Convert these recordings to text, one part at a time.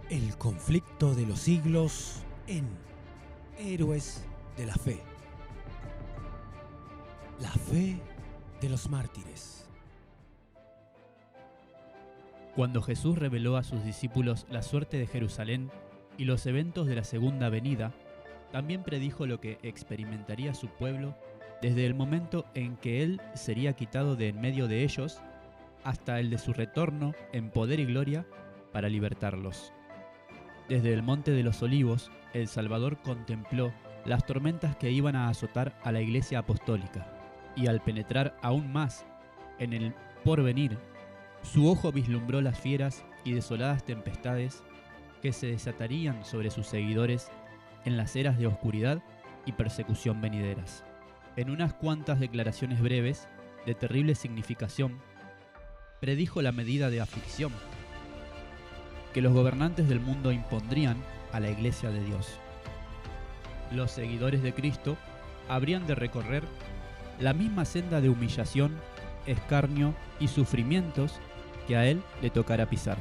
El conflicto de los siglos en Héroes de la Fe. La fe de los mártires. Cuando Jesús reveló a sus discípulos la suerte de Jerusalén y los eventos de la segunda venida, también predijo lo que experimentaría su pueblo desde el momento en que Él sería quitado de en medio de ellos hasta el de su retorno en poder y gloria para libertarlos. Desde el Monte de los Olivos, el Salvador contempló las tormentas que iban a azotar a la Iglesia Apostólica, y al penetrar aún más en el porvenir, su ojo vislumbró las fieras y desoladas tempestades que se desatarían sobre sus seguidores en las eras de oscuridad y persecución venideras. En unas cuantas declaraciones breves, de terrible significación, predijo la medida de aflicción que los gobernantes del mundo impondrían a la Iglesia de Dios. Los seguidores de Cristo habrían de recorrer la misma senda de humillación, escarnio y sufrimientos que a Él le tocará pisar.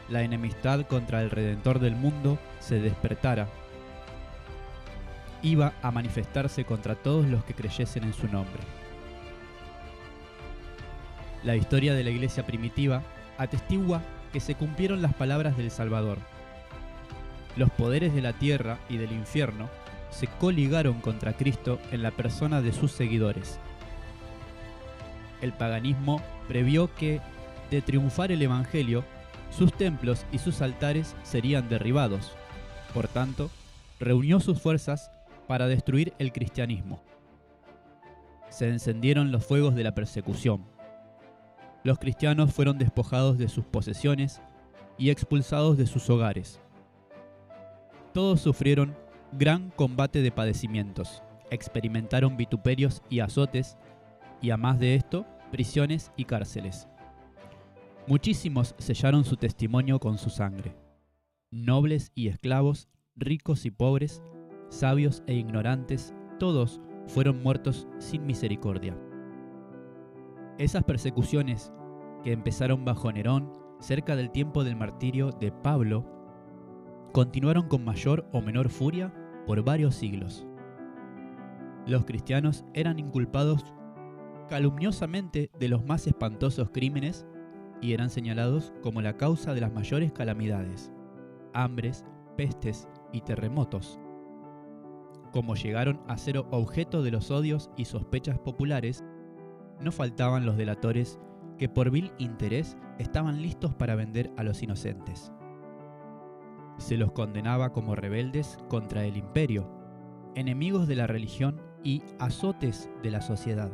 La enemistad contra el Redentor del mundo se despertara. Iba a manifestarse contra todos los que creyesen en su nombre. La historia de la Iglesia primitiva atestigua que se cumplieron las palabras del Salvador. Los poderes de la tierra y del infierno se coligaron contra Cristo en la persona de sus seguidores. El paganismo previó que, de triunfar el Evangelio, sus templos y sus altares serían derribados. Por tanto, reunió sus fuerzas para destruir el cristianismo. Se encendieron los fuegos de la persecución. Los cristianos fueron despojados de sus posesiones y expulsados de sus hogares. Todos sufrieron gran combate de padecimientos, experimentaron vituperios y azotes, y a más de esto, prisiones y cárceles. Muchísimos sellaron su testimonio con su sangre. Nobles y esclavos, ricos y pobres, sabios e ignorantes, todos fueron muertos sin misericordia. Esas persecuciones, que empezaron bajo Nerón, cerca del tiempo del martirio de Pablo, continuaron con mayor o menor furia por varios siglos. Los cristianos eran inculpados calumniosamente de los más espantosos crímenes y eran señalados como la causa de las mayores calamidades, hambres, pestes y terremotos. Como llegaron a ser objeto de los odios y sospechas populares, no faltaban los delatores que por vil interés estaban listos para vender a los inocentes. Se los condenaba como rebeldes contra el imperio, enemigos de la religión y azotes de la sociedad.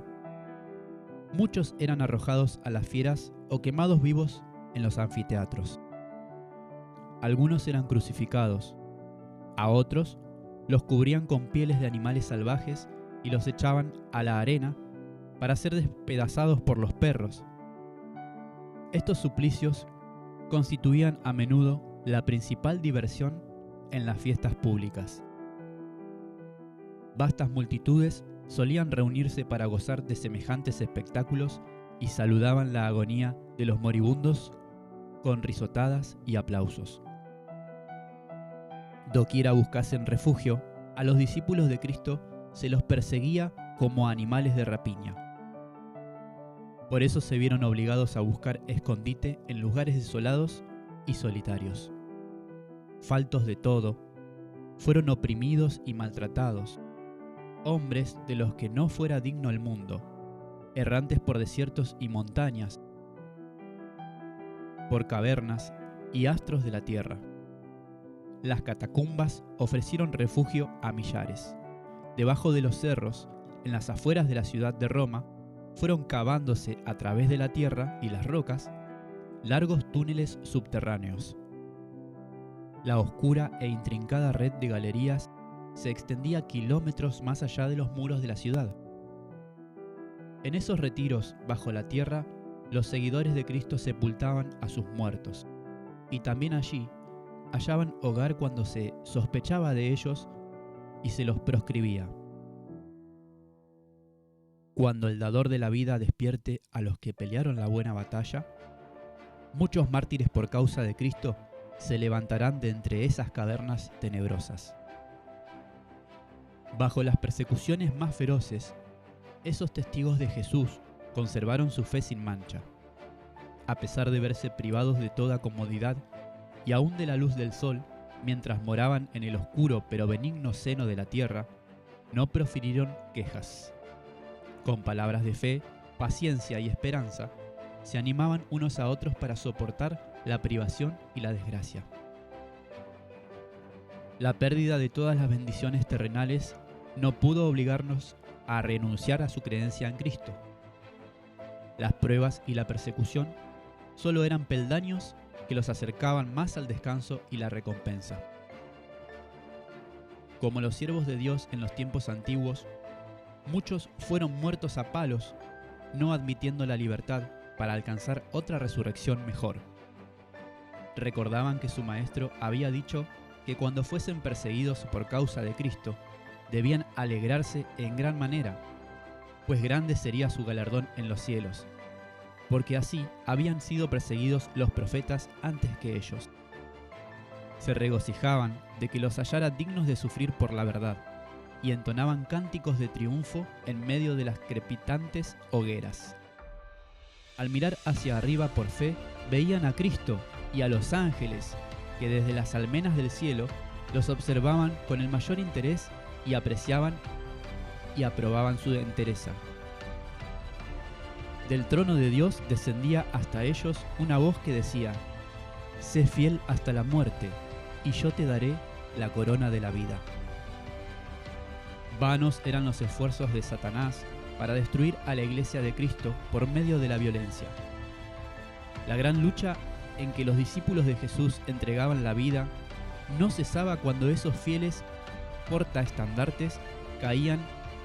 Muchos eran arrojados a las fieras o quemados vivos en los anfiteatros. Algunos eran crucificados, a otros los cubrían con pieles de animales salvajes y los echaban a la arena para ser despedazados por los perros. Estos suplicios constituían a menudo la principal diversión en las fiestas públicas. Vastas multitudes solían reunirse para gozar de semejantes espectáculos y saludaban la agonía de los moribundos con risotadas y aplausos. Doquiera buscasen refugio, a los discípulos de Cristo se los perseguía como animales de rapiña. Por eso se vieron obligados a buscar escondite en lugares desolados y solitarios. Faltos de todo, fueron oprimidos y maltratados, hombres de los que no fuera digno el mundo, errantes por desiertos y montañas, por cavernas y astros de la tierra. Las catacumbas ofrecieron refugio a millares. Debajo de los cerros, en las afueras de la ciudad de Roma, fueron cavándose a través de la tierra y las rocas largos túneles subterráneos. La oscura e intrincada red de galerías se extendía kilómetros más allá de los muros de la ciudad. En esos retiros bajo la tierra, los seguidores de Cristo sepultaban a sus muertos, y también allí hallaban hogar cuando se sospechaba de ellos y se los proscribía. Cuando el dador de la vida despierte a los que pelearon la buena batalla, muchos mártires por causa de Cristo se levantarán de entre esas cavernas tenebrosas. Bajo las persecuciones más feroces, esos testigos de Jesús conservaron su fe sin mancha. A pesar de verse privados de toda comodidad y aún de la luz del sol, mientras moraban en el oscuro pero benigno seno de la tierra, no profirieron quejas. Con palabras de fe, paciencia y esperanza, se animaban unos a otros para soportar la privación y la desgracia. La pérdida de todas las bendiciones terrenales no pudo obligarnos a renunciar a su creencia en Cristo. Las pruebas y la persecución solo eran peldaños que los acercaban más al descanso y la recompensa. Como los siervos de Dios en los tiempos antiguos, muchos fueron muertos a palos, no admitiendo la libertad para alcanzar otra resurrección mejor. Recordaban que su maestro había dicho que cuando fuesen perseguidos por causa de Cristo, debían alegrarse en gran manera, pues grande sería su galardón en los cielos, porque así habían sido perseguidos los profetas antes que ellos. Se regocijaban de que los hallara dignos de sufrir por la verdad, y entonaban cánticos de triunfo en medio de las crepitantes hogueras. Al mirar hacia arriba por fe, veían a Cristo y a los ángeles, que desde las almenas del cielo los observaban con el mayor interés y apreciaban y aprobaban su entereza. Del trono de Dios descendía hasta ellos una voz que decía: «Sé fiel hasta la muerte, y yo te daré la corona de la vida». Vanos eran los esfuerzos de Satanás para destruir a la Iglesia de Cristo por medio de la violencia. La gran lucha en que los discípulos de Jesús entregaban la vida no cesaba cuando esos fieles portaestandartes caían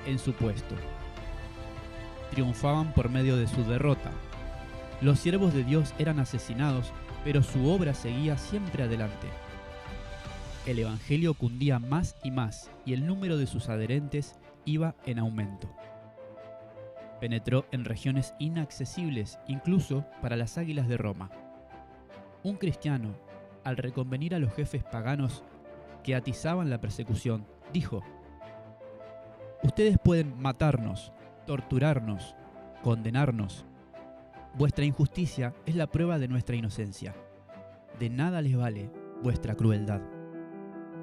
en su puesto. Triunfaban por medio de su derrota. Los siervos de Dios eran asesinados, pero su obra seguía siempre adelante. El Evangelio cundía más y más, y el número de sus adherentes iba en aumento. Penetró en regiones inaccesibles, incluso para las águilas de Roma. Un cristiano, al reconvenir a los jefes paganos que atizaban la persecución, dijo: «Ustedes pueden matarnos, torturarnos, condenarnos. Vuestra injusticia es la prueba de nuestra inocencia. De nada les vale vuestra crueldad».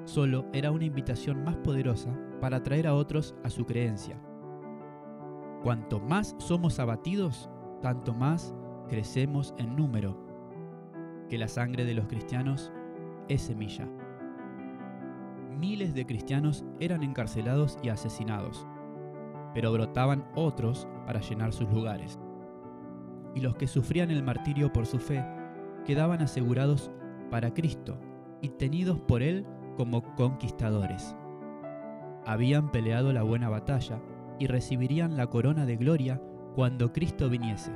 Solo era una invitación más poderosa para atraer a otros a su creencia. Cuanto más somos abatidos, tanto más crecemos en número. Que la sangre de los cristianos es semilla. Miles de cristianos eran encarcelados y asesinados, pero brotaban otros para llenar sus lugares. Y los que sufrían el martirio por su fe quedaban asegurados para Cristo y tenidos por Él como conquistadores. Habían peleado la buena batalla y recibirían la corona de gloria cuando Cristo viniese.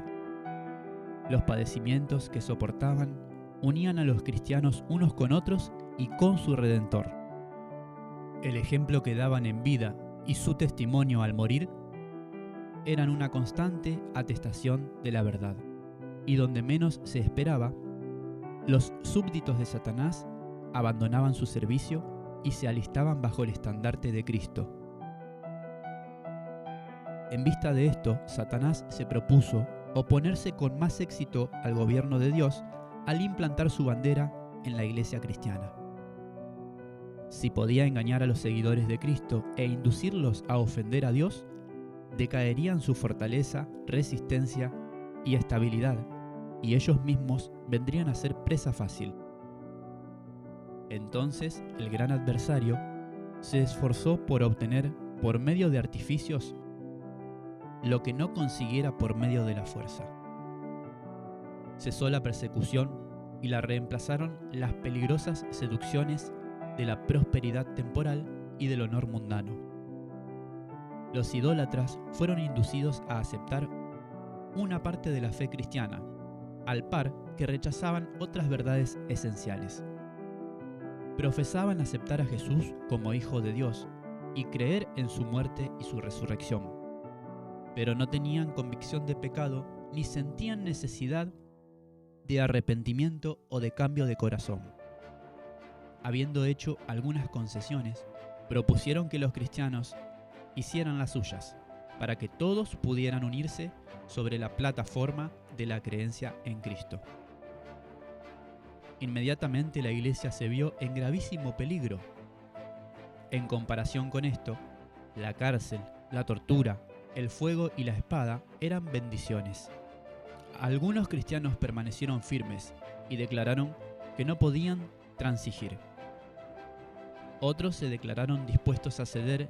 Los padecimientos que soportaban unían a los cristianos unos con otros y con su Redentor. El ejemplo que daban en vida y su testimonio al morir eran una constante atestación de la verdad. Y donde menos se esperaba, los súbditos de Satanás abandonaban su servicio y se alistaban bajo el estandarte de Cristo. En vista de esto, Satanás se propuso oponerse con más éxito al gobierno de Dios al implantar su bandera en la iglesia cristiana. Si podía engañar a los seguidores de Cristo e inducirlos a ofender a Dios, decaerían su fortaleza, resistencia y estabilidad, y ellos mismos vendrían a ser presa fácil. Entonces el gran adversario se esforzó por obtener, por medio de artificios, lo que no consiguiera por medio de la fuerza. Cesó la persecución y la reemplazaron las peligrosas seducciones de la prosperidad temporal y del honor mundano. Los idólatras fueron inducidos a aceptar una parte de la fe cristiana, al par que rechazaban otras verdades esenciales. Profesaban aceptar a Jesús como Hijo de Dios y creer en su muerte y su resurrección, pero no tenían convicción de pecado ni sentían necesidad de arrepentimiento o de cambio de corazón. habiendo hecho algunas concesiones, propusieron que los cristianos hicieran las suyas, para que todos pudieran unirse sobre la plataforma de la creencia en Cristo. Inmediatamente la iglesia se vio en gravísimo peligro. En comparación con esto, la cárcel, la tortura, el fuego y la espada eran bendiciones. Algunos cristianos permanecieron firmes y declararon que no podían transigir. Otros se declararon dispuestos a ceder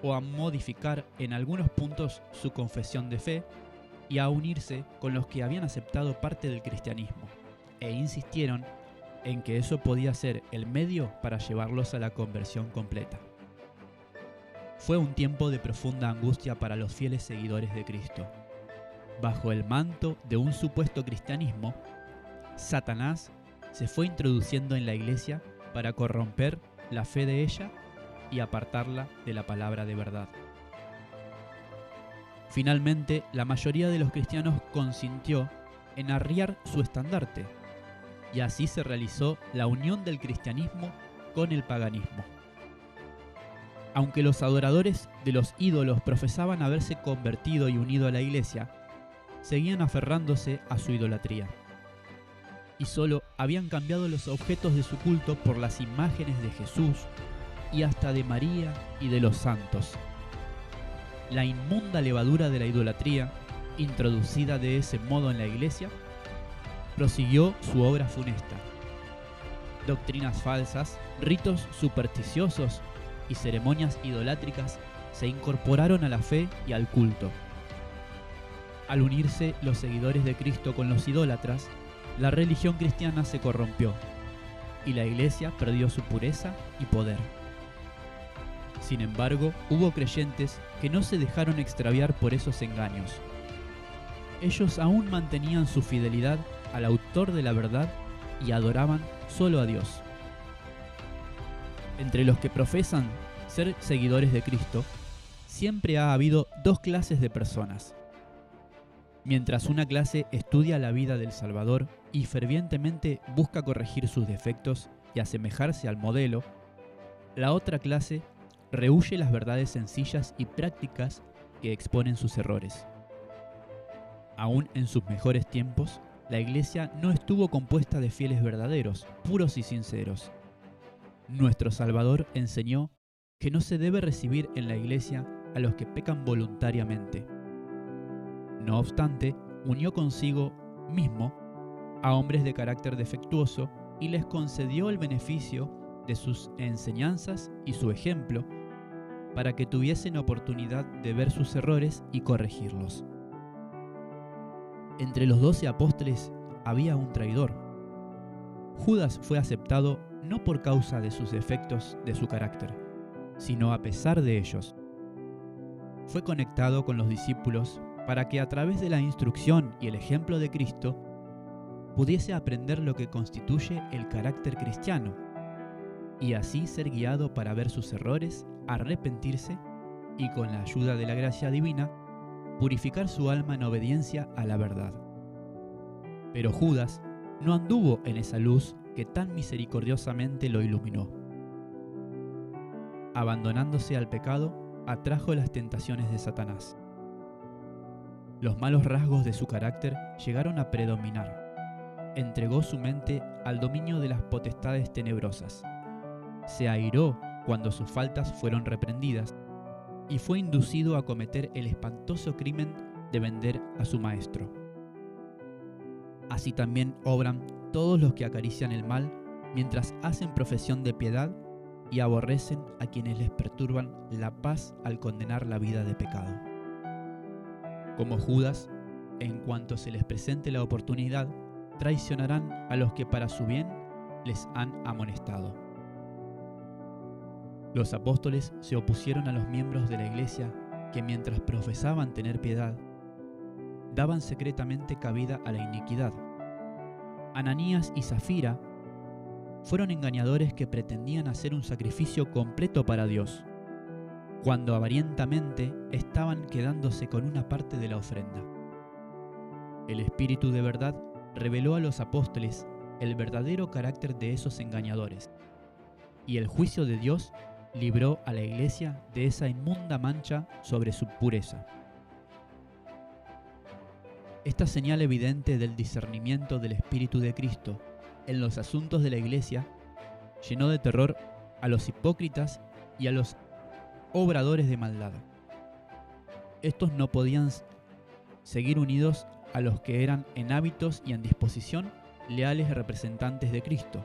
o a modificar en algunos puntos su confesión de fe y a unirse con los que habían aceptado parte del cristianismo, e insistieron en que eso podía ser el medio para llevarlos a la conversión completa. Fue un tiempo de profunda angustia para los fieles seguidores de Cristo. Bajo el manto de un supuesto cristianismo, Satanás se fue introduciendo en la iglesia para corromper la fe de ella y apartarla de la palabra de verdad. Finalmente, la mayoría de los cristianos consintió en arriar su estandarte, y así se realizó la unión del cristianismo con el paganismo. Aunque los adoradores de los ídolos profesaban haberse convertido y unido a la iglesia, seguían aferrándose a su idolatría, y solo habían cambiado los objetos de su culto por las imágenes de Jesús y hasta de María y de los santos. La inmunda levadura de la idolatría, introducida de ese modo en la iglesia, prosiguió su obra funesta. Doctrinas falsas, ritos supersticiosos y ceremonias idolátricas se incorporaron a la fe y al culto. Al unirse los seguidores de Cristo con los idólatras, la religión cristiana se corrompió y la iglesia perdió su pureza y poder. Sin embargo, hubo creyentes que no se dejaron extraviar por esos engaños. Ellos aún mantenían su fidelidad al autor de la verdad y adoraban solo a Dios. Entre los que profesan ser seguidores de Cristo, siempre ha habido dos clases de personas. Mientras una clase estudia la vida del Salvador y fervientemente busca corregir sus defectos y asemejarse al modelo, la otra clase rehúye las verdades sencillas y prácticas que exponen sus errores. Aún en sus mejores tiempos, la iglesia no estuvo compuesta de fieles verdaderos, puros y sinceros. Nuestro Salvador enseñó que no se debe recibir en la iglesia a los que pecan voluntariamente. No obstante, unió consigo mismo a hombres de carácter defectuoso y les concedió el beneficio de sus enseñanzas y su ejemplo para que tuviesen oportunidad de ver sus errores y corregirlos. Entre los 12 apóstoles había un traidor. Judas fue aceptado no por causa de sus defectos de su carácter, sino a pesar de ellos. Fue conectado con los discípulos para que a través de la instrucción y el ejemplo de Cristo pudiese aprender lo que constituye el carácter cristiano y así ser guiado para ver sus errores, arrepentirse y con la ayuda de la gracia divina purificar su alma en obediencia a la verdad. Pero Judas no anduvo en esa luz que tan misericordiosamente lo iluminó. Abandonándose al pecado, atrajo las tentaciones de Satanás. Los malos rasgos de su carácter llegaron a predominar. Entregó su mente al dominio de las potestades tenebrosas. Se airó cuando sus faltas fueron reprendidas y fue inducido a cometer el espantoso crimen de vender a su maestro. Así también obran todos los que acarician el mal mientras hacen profesión de piedad y aborrecen a quienes les perturban la paz al condenar la vida de pecado. Como Judas, en cuanto se les presente la oportunidad, traicionarán a los que para su bien les han amonestado. Los apóstoles se opusieron a los miembros de la iglesia que mientras profesaban tener piedad, daban secretamente cabida a la iniquidad. Ananías y Zafira fueron engañadores que pretendían hacer un sacrificio completo para Dios, cuando avarientamente estaban quedándose con una parte de la ofrenda. El Espíritu de verdad reveló a los apóstoles el verdadero carácter de esos engañadores, y el juicio de Dios libró a la iglesia de esa inmunda mancha sobre su pureza. Esta señal evidente del discernimiento del Espíritu de Cristo en los asuntos de la iglesia llenó de terror a los hipócritas y a los obradores de maldad. Estos no podían seguir unidos a los que eran en hábitos y en disposición leales representantes de Cristo.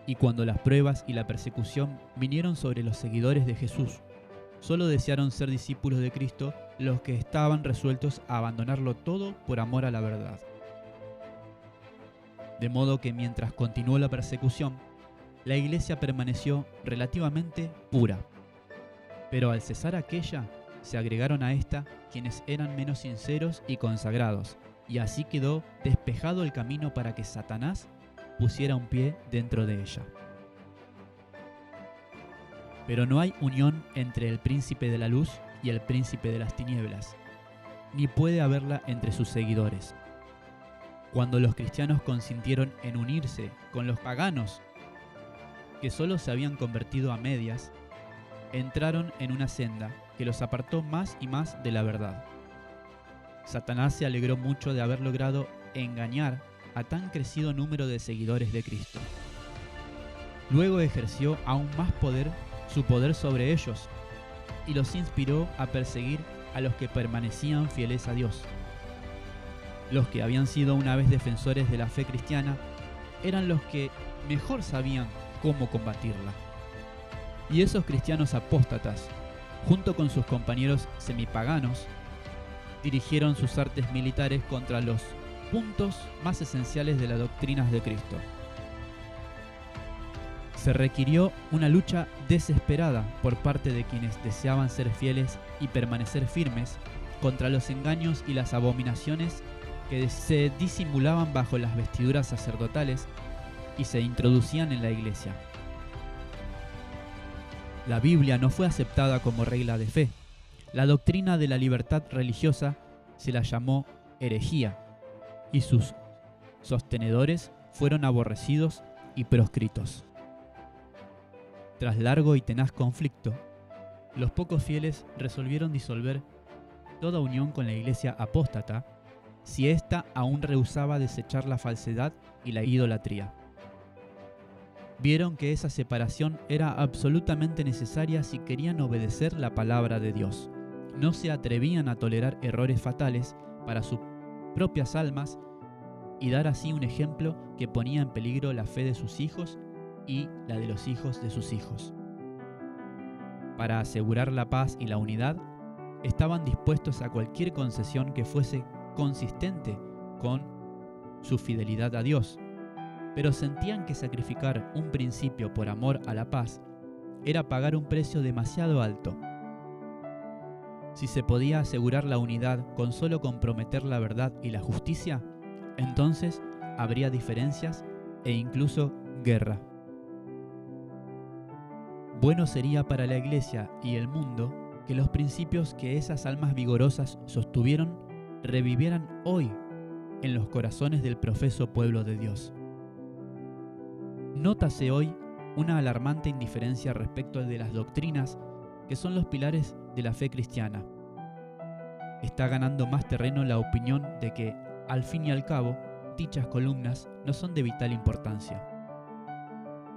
Y cuando las pruebas y la persecución vinieron sobre los seguidores de Jesús, solo desearon ser discípulos de Cristo los que estaban resueltos a abandonarlo todo por amor a la verdad. De modo que mientras continuó la persecución, la iglesia permaneció relativamente pura. Pero al cesar aquella, se agregaron a esta quienes eran menos sinceros y consagrados, y así quedó despejado el camino para que Satanás pusiera un pie dentro de ella. Pero no hay unión entre el príncipe de la luz y el príncipe de las tinieblas, ni puede haberla entre sus seguidores. Cuando los cristianos consintieron en unirse con los paganos, que solo se habían convertido a medias, entraron en una senda que los apartó más y más de la verdad. Satanás se alegró mucho de haber logrado engañar a tan crecido número de seguidores de Cristo. Luego ejerció aún más su poder sobre ellos y los inspiró a perseguir a los que permanecían fieles a Dios. Los que habían sido una vez defensores de la fe cristiana eran los que mejor sabían cómo combatirla. Y esos cristianos apóstatas, junto con sus compañeros semipaganos, dirigieron sus artes militares contra los puntos más esenciales de las doctrinas de Cristo. Se requirió una lucha desesperada por parte de quienes deseaban ser fieles y permanecer firmes contra los engaños y las abominaciones que se disimulaban bajo las vestiduras sacerdotales y se introducían en la iglesia. La Biblia no fue aceptada como regla de fe. La doctrina de la libertad religiosa se la llamó herejía, y sus sostenedores fueron aborrecidos y proscritos. Tras largo y tenaz conflicto, los pocos fieles resolvieron disolver toda unión con la iglesia apóstata si ésta aún rehusaba desechar la falsedad y la idolatría. Vieron que esa separación era absolutamente necesaria si querían obedecer la palabra de Dios. No se atrevían a tolerar errores fatales para sus propias almas y dar así un ejemplo que ponía en peligro la fe de sus hijos y la de los hijos de sus hijos. Para asegurar la paz y la unidad, estaban dispuestos a cualquier concesión que fuese consistente con su fidelidad a Dios, pero sentían que sacrificar un principio por amor a la paz era pagar un precio demasiado alto. Si se podía asegurar la unidad con solo comprometer la verdad y la justicia, entonces habría diferencias e incluso guerra. Bueno sería para la Iglesia y el mundo que los principios que esas almas vigorosas sostuvieron revivieran hoy en los corazones del profeso pueblo de Dios. Nótase hoy una alarmante indiferencia respecto de las doctrinas que son los pilares de la fe cristiana. Está ganando más terreno la opinión de que, al fin y al cabo, dichas columnas no son de vital importancia.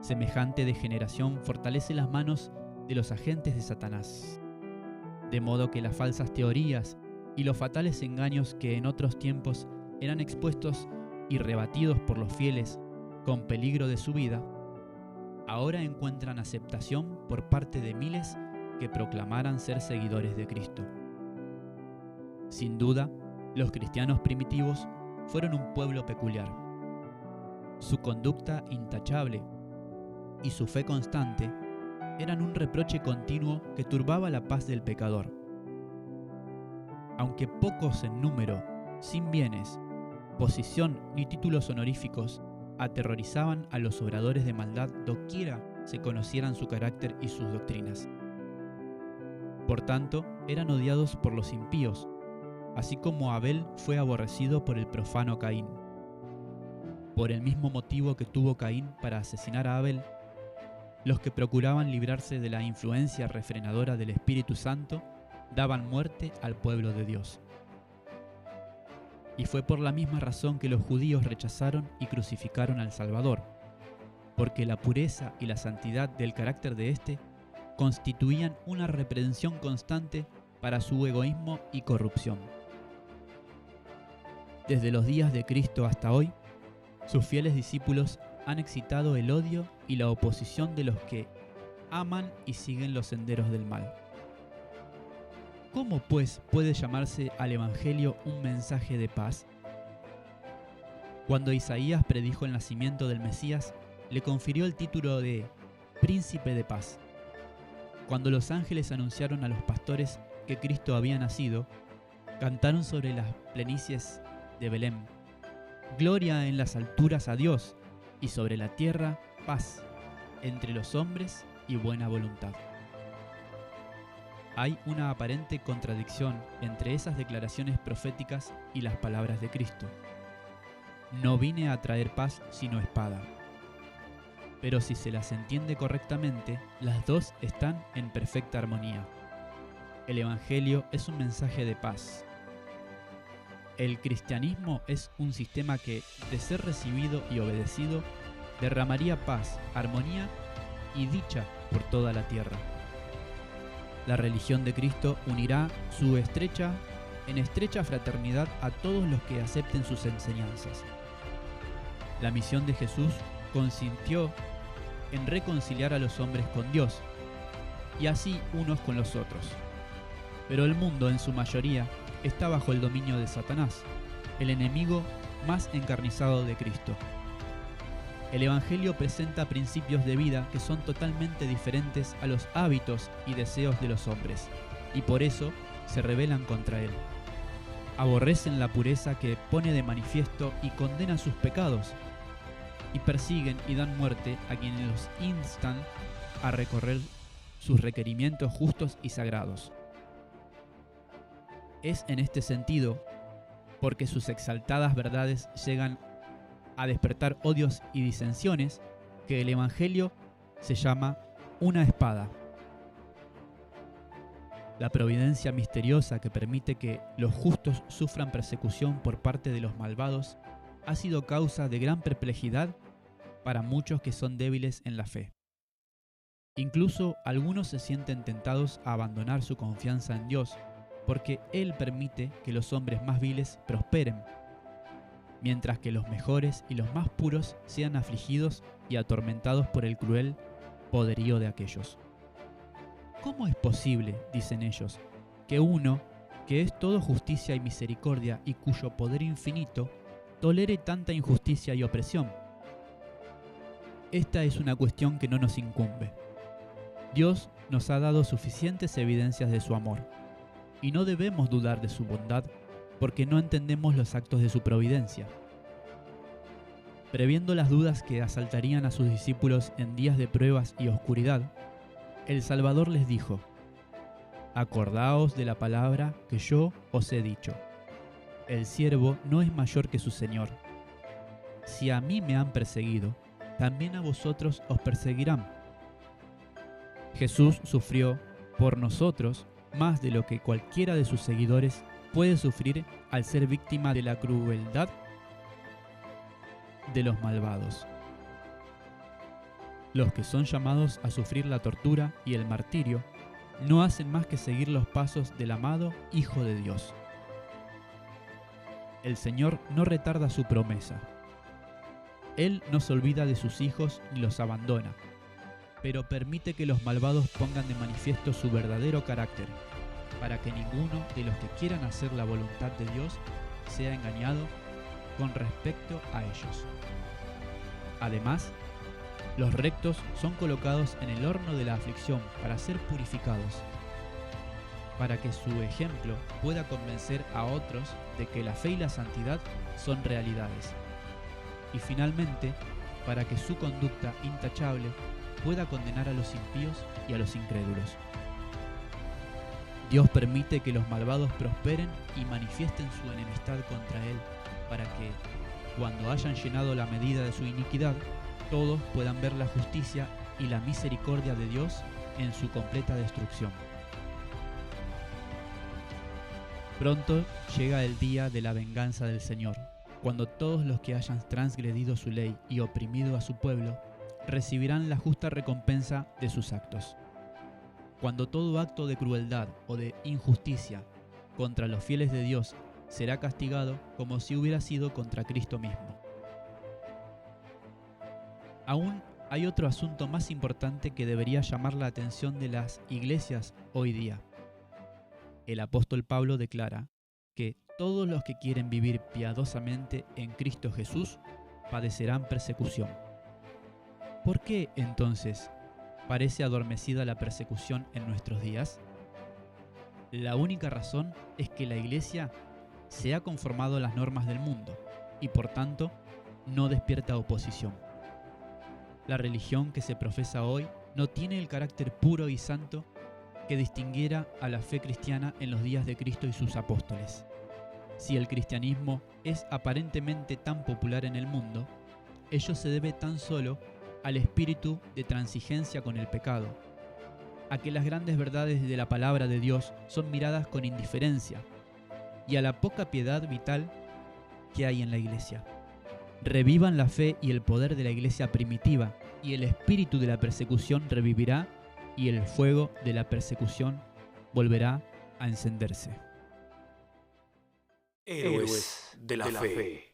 Semejante degeneración fortalece las manos de los agentes de Satanás, de modo que las falsas teorías y los fatales engaños que en otros tiempos eran expuestos y rebatidos por los fieles con peligro de su vida, ahora encuentran aceptación por parte de miles que proclamaran ser seguidores de Cristo. Sin duda, los cristianos primitivos fueron un pueblo peculiar. Su conducta intachable y su fe constante eran un reproche continuo que turbaba la paz del pecador. Aunque pocos en número, sin bienes, posición ni títulos honoríficos, aterrorizaban a los obradores de maldad doquiera se conocieran su carácter y sus doctrinas. Por tanto, eran odiados por los impíos, así como Abel fue aborrecido por el profano Caín. Por el mismo motivo que tuvo Caín para asesinar a Abel, Los que procuraban librarse de la influencia refrenadora del Espíritu Santo daban muerte al pueblo de Dios. Y fue por la misma razón que los judíos rechazaron y crucificaron al Salvador, porque la pureza y la santidad del carácter de éste constituían una reprensión constante para su egoísmo y corrupción. Desde los días de Cristo hasta hoy, sus fieles discípulos han excitado el odio y la oposición de los que aman y siguen los senderos del mal. ¿Cómo, pues, puede llamarse al Evangelio un mensaje de paz? Cuando Isaías predijo el nacimiento del Mesías, le confirió el título de Príncipe de Paz. Cuando los ángeles anunciaron a los pastores que Cristo había nacido, cantaron sobre las planicies de Belén: Gloria en las alturas a Dios, y sobre la tierra paz, entre los hombres y buena voluntad. Hay una aparente contradicción entre esas declaraciones proféticas y las palabras de Cristo. No vine a traer paz sino espada. Pero si se las entiende correctamente, las dos están en perfecta armonía. El Evangelio es un mensaje de paz. El cristianismo es un sistema que, de ser recibido y obedecido, derramaría paz, armonía y dicha por toda la tierra. La religión de Cristo unirá en estrecha fraternidad a todos los que acepten sus enseñanzas. La misión de Jesús consistió en reconciliar a los hombres con Dios, y así unos con los otros. Pero el mundo, en su mayoría, está bajo el dominio de Satanás, el enemigo más encarnizado de Cristo. El Evangelio presenta principios de vida que son totalmente diferentes a los hábitos y deseos de los hombres, y por eso se rebelan contra él. Aborrecen la pureza que pone de manifiesto y condena sus pecados, y persiguen y dan muerte a quienes los instan a recorrer sus requerimientos justos y sagrados. Es en este sentido, porque sus exaltadas verdades llegan a despertar odios y disensiones, que el Evangelio se llama una espada. La providencia misteriosa que permite que los justos sufran persecución por parte de los malvados ha sido causa de gran perplejidad para muchos que son débiles en la fe. Incluso algunos se sienten tentados a abandonar su confianza en Dios, porque Él permite que los hombres más viles prosperen, mientras que los mejores y los más puros sean afligidos y atormentados por el cruel poderío de aquellos. ¿Cómo es posible, dicen ellos, que uno, que es todo justicia y misericordia y cuyo poder infinito, tolere tanta injusticia y opresión? Esta es una cuestión que no nos incumbe. Dios nos ha dado suficientes evidencias de su amor, y no debemos dudar de su bondad, porque no entendemos los actos de su providencia. Previendo las dudas que asaltarían a sus discípulos en días de pruebas y oscuridad, el Salvador les dijo: Acordaos de la palabra que yo os he dicho. El siervo no es mayor que su Señor. Si a mí me han perseguido, también a vosotros os perseguirán. Jesús sufrió por nosotros más de lo que cualquiera de sus seguidores puede sufrir al ser víctima de la crueldad de los malvados. Los que son llamados a sufrir la tortura y el martirio no hacen más que seguir los pasos del amado Hijo de Dios. El Señor no retarda su promesa. Él no se olvida de sus hijos ni los abandona, pero permite que los malvados pongan de manifiesto su verdadero carácter, para que ninguno de los que quieran hacer la voluntad de Dios sea engañado con respecto a ellos. Además, los rectos son colocados en el horno de la aflicción para ser purificados, para que su ejemplo pueda convencer a otros de que la fe y la santidad son realidades, y finalmente, para que su conducta intachable pueda condenar a los impíos y a los incrédulos. Dios permite que los malvados prosperen y manifiesten su enemistad contra Él, para que, cuando hayan llenado la medida de su iniquidad, todos puedan ver la justicia y la misericordia de Dios en su completa destrucción. Pronto llega el día de la venganza del Señor, cuando todos los que hayan transgredido su ley y oprimido a su pueblo recibirán la justa recompensa de sus actos. Cuando todo acto de crueldad o de injusticia contra los fieles de Dios será castigado como si hubiera sido contra Cristo mismo. Aún hay otro asunto más importante que debería llamar la atención de las iglesias hoy día. El apóstol Pablo declara que todos los que quieren vivir piadosamente en Cristo Jesús padecerán persecución. ¿Por qué, entonces, parece adormecida la persecución en nuestros días? La única razón es que la Iglesia se ha conformado a las normas del mundo y, por tanto, no despierta oposición. La religión que se profesa hoy no tiene el carácter puro y santo que distinguiera a la fe cristiana en los días de Cristo y sus apóstoles. Si el cristianismo es aparentemente tan popular en el mundo, ello se debe tan solo al espíritu de transigencia con el pecado, a que las grandes verdades de la palabra de Dios son miradas con indiferencia, y a la poca piedad vital que hay en la Iglesia. Revivan la fe y el poder de la Iglesia primitiva, y el espíritu de la persecución revivirá, y el fuego de la persecución volverá a encenderse. Héroes de la fe.